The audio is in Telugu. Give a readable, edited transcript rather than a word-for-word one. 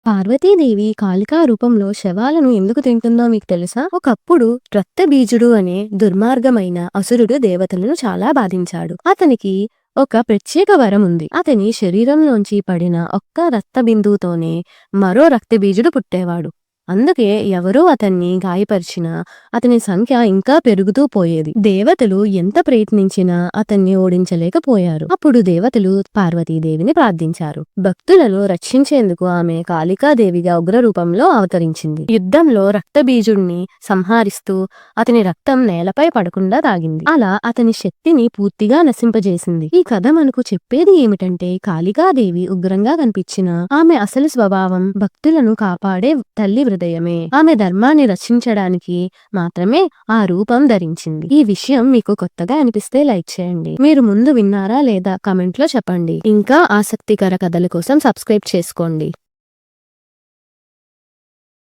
పార్వతీదేవి కాళికా రూపంలో శవాలను ఎందుకు తింటుందో మీకు తెలుసా? ఒకప్పుడు రక్తబీజుడు అనే దుర్మార్గమైన అసురుడు దేవతలను చాలా బాధించాడు. అతనికి ఒక ప్రత్యేక వరం ఉంది. అతని శరీరంలోంచి పడిన ఒక్క రక్త బిందువుతోనే మరో రక్తబీజుడు పుట్టేవాడు. అందుకే ఎవరూ అతన్ని గాయపరిచినా అతని సంఖ్య ఇంకా పెరుగుతూ పోయేది. దేవతలు ఎంత ప్రయత్నించినా అతన్ని ఓడించలేకపోయారు. అప్పుడు దేవతలు పార్వతీదేవిని ప్రార్థించారు. భక్తులను రక్షించేందుకు ఆమె కాళికాదేవిగా ఉగ్ర రూపంలో అవతరించింది. యుద్ధంలో రక్తబీజుడిని సంహరిస్తూ అతని రక్తం నేలపై పడకుండా తాగింది. అలా అతని శక్తిని పూర్తిగా నశింపజేసింది. ఈ కథ మనకు చెప్పేది ఏమిటంటే, కాళికాదేవి ఉగ్రంగా కనిపించిన ఆమె అసలు స్వభావం భక్తులను కాపాడే తల్లి హృదయమే. ఆమె ధర్మాన్ని రక్షించడానికి మాత్రమే ఆ రూపం ధరించింది. ఈ విషయం మీకు కొత్తగా అనిపిస్తే లైక్ చేయండి. మీరు ముందు విన్నారా లేదా కామెంట్ లో చెప్పండి. ఇంకా ఆసక్తికర కథల కోసం సబ్స్క్రైబ్ చేసుకోండి.